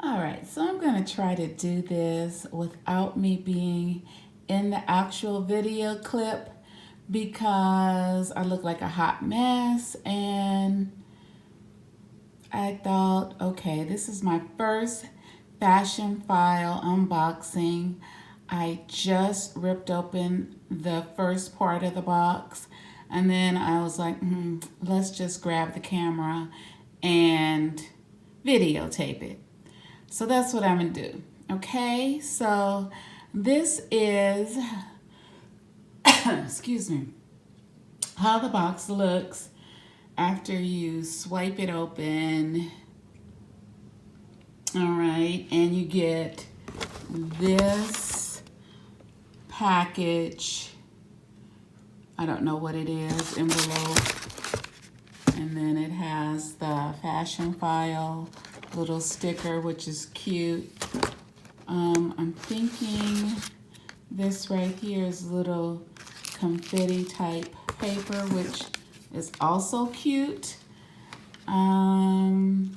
All right, so I'm gonna try to do this without me being in the actual video clip because I look like a hot mess, and I thought, okay, this is my first Fashionphile unboxing. I just ripped open the first part of the box, and then I was like, let's just grab the camera and videotape it. So that's what I'm gonna do. Okay, so this is, excuse me, how the box looks after you swipe it open. All right, and you get this package. I don't know what it is, envelope. And then it has the Fashionphile little sticker, which is cute. I'm thinking this right here is little confetti type paper, which is also cute. And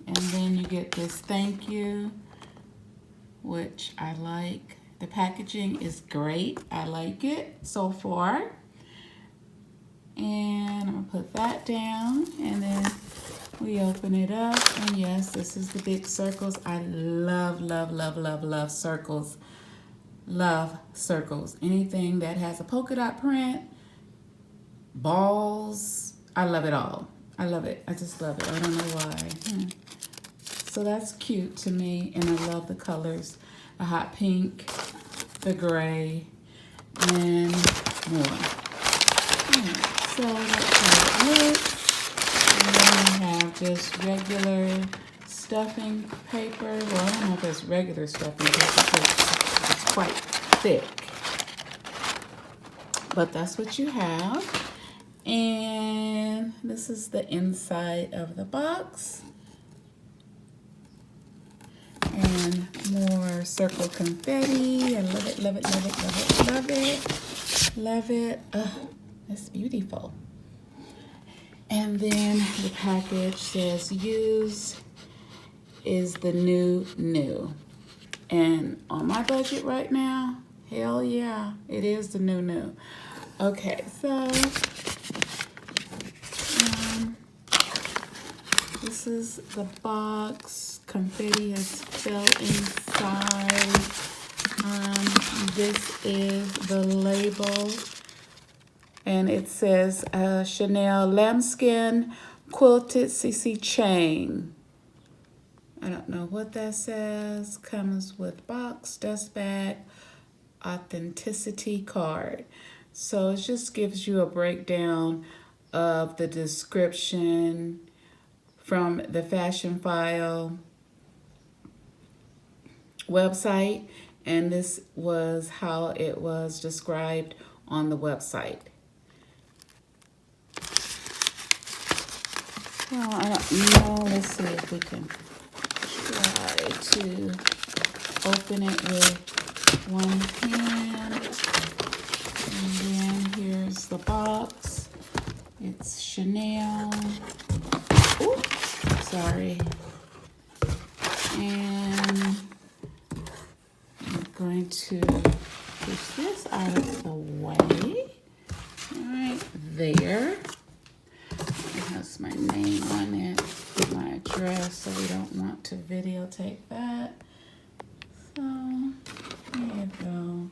then you get this thank you, which I like. The packaging is great. I like it so far. And I'm gonna put that down, and then we open it up, and yes, this is the big circles. I love, love, love, love, love circles. Love circles. Anything that has a polka dot print, balls, I love it all. I love it. I just love it. I don't know why. So that's cute to me, and I love the colors. The hot pink, the gray, and more. So that's how it looks. And then we have just regular stuffing paper. Well, I don't know if it's regular stuffing paper because it's quite thick. But that's what you have. And this is the inside of the box. And more circle confetti. I love it, love it, love it, love it, love it. Love it. That's beautiful. And then the package says use is the new. And on my budget right now, hell yeah, it is the new. Okay, so this is the box. Confetti has fell inside. This is the label. And it says Chanel Lambskin Quilted CC Chain. I don't know what that says. Comes with box, dust bag, authenticity card. So it just gives you a breakdown of the description from the Fashionphile website. And this was how it was described on the website. Well, I don't know. Let's see if we can try to open it with one hand. And then here's the box. It's Chanel. Oops, sorry. And I'm going to push this out of the way. Right there. It has my name on it, my address, so we don't want to videotape that. So, there you go.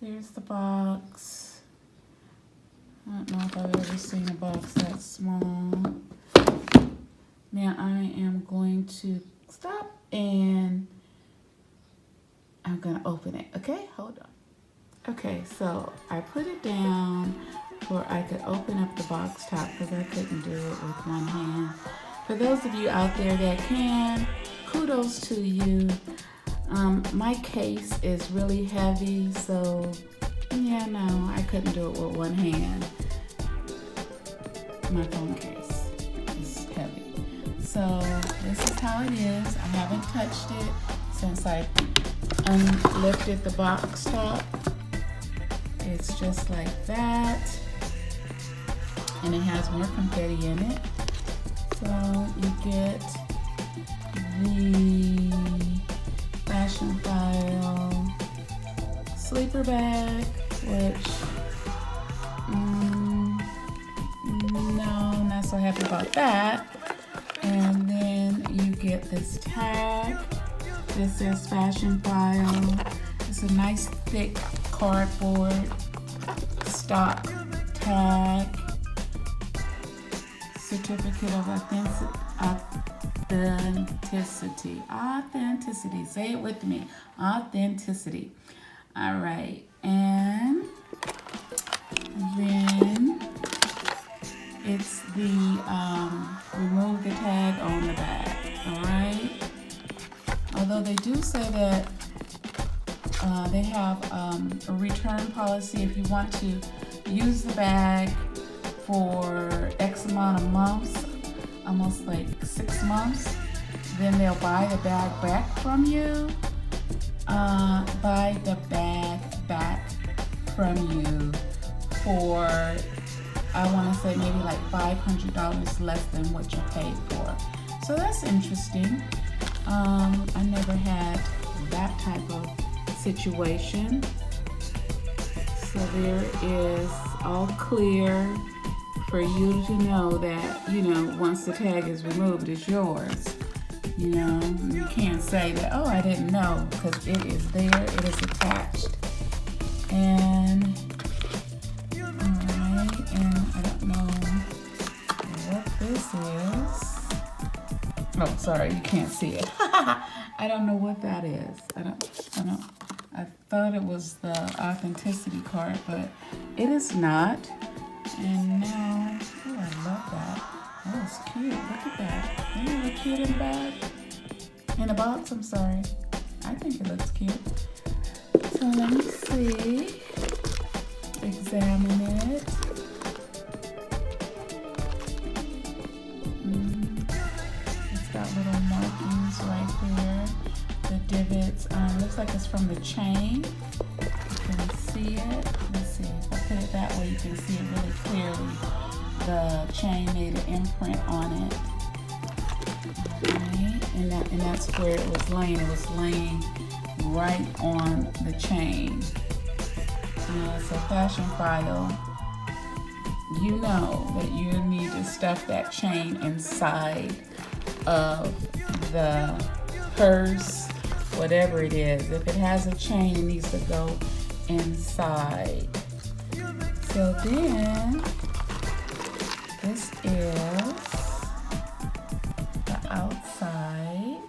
There's the box. I don't know if I've ever seen a box that small. Now I am going to stop and I'm going to open it. Okay, hold on. Okay, so I put it down where I could open up the box top because I couldn't do it with one hand. For those of you out there that can, kudos to you. My case is really heavy, so yeah, no, I couldn't do it with one hand. My phone case is heavy. So this is how it is. I haven't touched it since I unlifted the box top. It's just like that. And it has more confetti in it. So you get the Fashionphile sleeper bag, which no, not so happy about that. And then you get this tag. This says Fashionphile. It's a nice thick cardboard stock tag. Certificate of authenticity. Authenticity. Say it with me. Authenticity. All right. And then it's the remove the tag on the back. All right. Although they do say that they have a return policy if you want to use the bag for X amount of months, almost like 6 months, then they'll buy the bag back from you. Buy the bag back from you for, I want to say maybe like $500 less than what you paid for. So that's interesting. I never had that type of situation. So there is all clear for you to know that, you know, once the tag is removed, it's yours. You know, you can't say that, oh, I didn't know, because it is there, it is attached. And, alright, and I don't know what this is. Oh, sorry, you can't see it. I don't know what that is. I thought it was the authenticity card, but it is not. And now, oh, I love that. Oh, it's cute. Look at that. Isn't it look cute in the bag? In the box, I'm sorry. I think it looks cute. So let me see. Examine it. It's got little markings right there. The divots. Looks like it's from the chain. You can see it. Let's see. If I put it that way, you can see it really clearly. The chain made an imprint on it. Okay. And that's where it was laying. It was laying right on the chain. So Fashionphile, you know that you need to stuff that chain inside of the purse, whatever it is. If it has a chain, it needs to go inside. So then, this is the outside.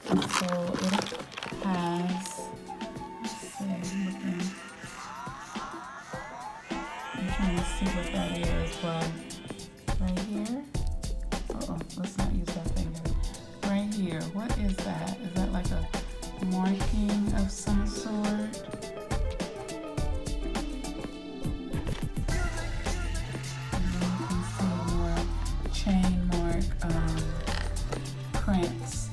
And so it has, let's see, I'm trying to see what that is. Well, right here. Uh-oh, let's not use that finger. Right here, what is that? Is that like a marking of some sort? Chain mark prints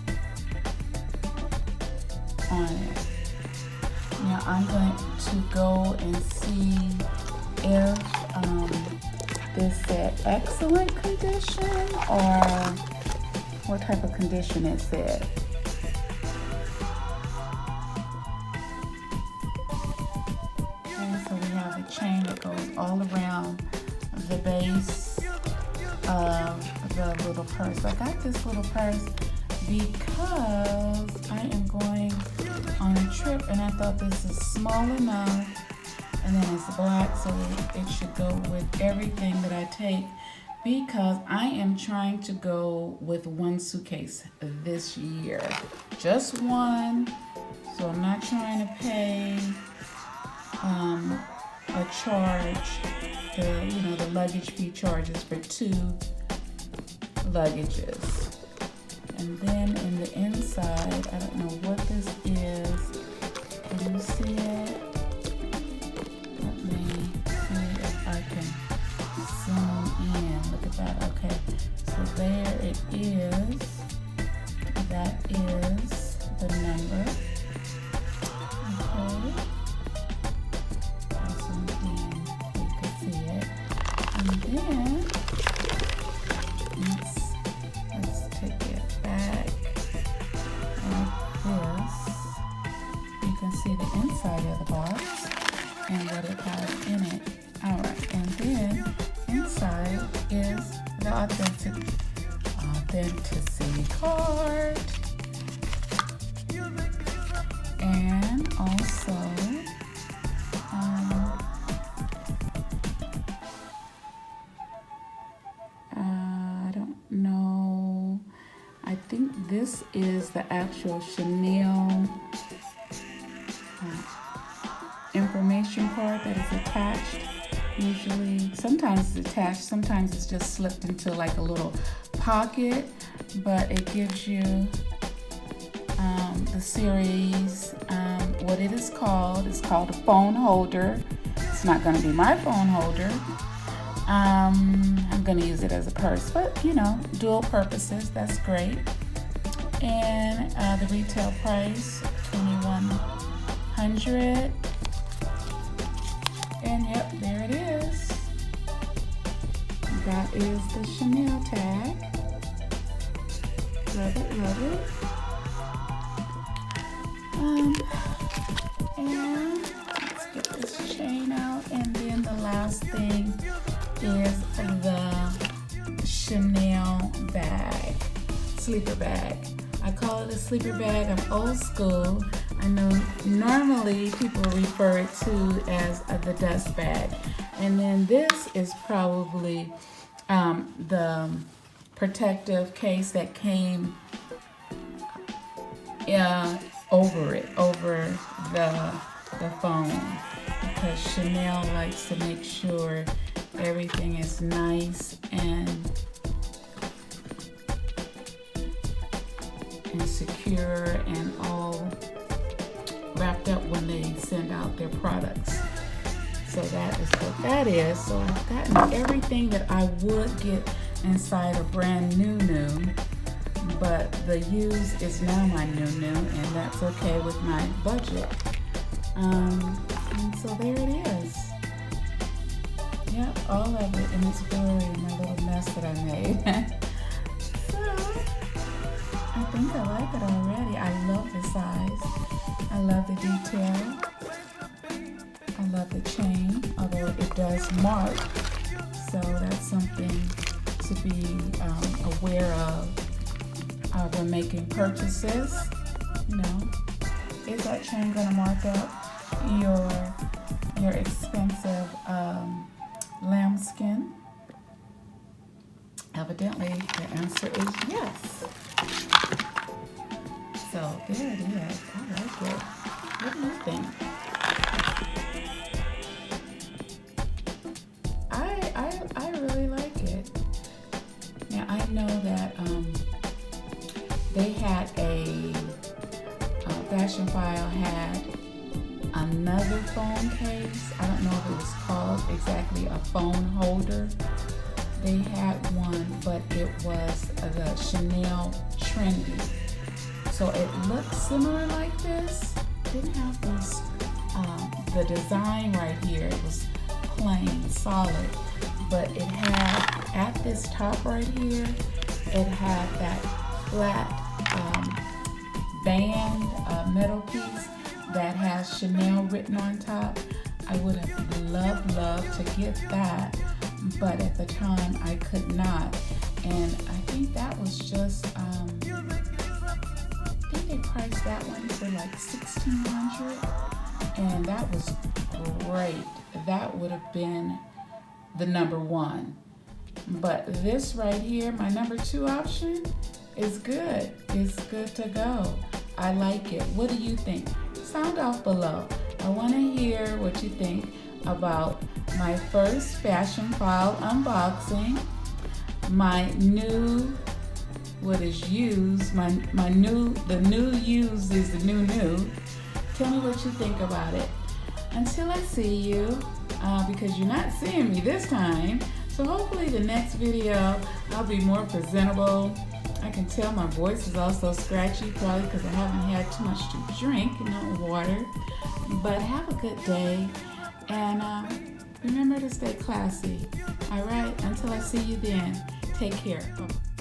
on it. Now I'm going to go and see if this said excellent condition or what type of condition it said. Okay, so we have a chain that goes all around the base of the little purse. I got this little purse because I am going on a trip and I thought this is small enough, and then it's black, so it should go with everything that I take, because I am trying to go with one suitcase this year, just one. So I'm not trying to pay a charge, the luggage fee charges for 2 luggages. And then in the inside, I don't know what this is. Can you see it? Let me see if I can zoom in. Look at that. Okay, so there it is. That is the number. Okay. I'll zoom in so you can see it. then let's take it back like this. You can see the inside of the box and what it has in it. All right, and then inside is the authenticity card, and also I don't know. I think this is the actual Chanel information card that is attached. Usually, sometimes it's attached, sometimes it's just slipped into like a little pocket, but it gives you the series, what it is called. It's called a phone holder. It's not going to be my phone holder. I'm going to use it as a purse, but you know, dual purposes, that's great. And the retail price, $2,100. And yep, there it is. That is the Chanel tag. Love it, love it. And let's get this chain out. And then the last thing is the Chanel bag, sleeper bag. I call it a sleeper bag. I'm old school. I know normally people refer it to as the dust bag. And then this is probably the protective case that came over the phone, because Chanel likes to make sure everything is nice and secure and all wrapped up when they send out their products. So that is what that is. So I've gotten everything that I would get inside a brand new, but the used is now my new, and that's okay with my budget. And so there it is. Yep, all of it, and it's blurry, my little mess that I made. So I think I like it already. I love the size. I love the detail. I love the chain, although it does mark. So that's something to be aware of when making purchases. You know, is that chain going to mark up your expensive lambskin? Evidently, the answer is yes. So there it is. I like it. What do you think? I really like it. Now I know that they had Fashionphile had another phone case. I don't know if it was called exactly a phone holder. They had one, but it was the Chanel Trendy. So it looked similar like this. It didn't have this, the design right here. It was plain, solid. But it had, at this top right here, it had that flat band metal piece that has Chanel written on top. I would have loved to get that, but at the time I could not. And I think that was just, I think they priced that one for like $1,600, and that was great. That would have been the number one. But this right here, my number two option, is good. It's good to go. I like it. What do you think? Sound off below. I want to hear what you think about my first Fashionphile unboxing, my new, what is used, the new used is the new. Tell me what you think about it. Until I see you, because you're not seeing me this time, so hopefully the next video I'll be more presentable. I can tell my voice is also scratchy, probably because I haven't had too much to drink, no water. But have a good day, and Remember to stay classy. All right, until I see you then, take care. Bye-bye.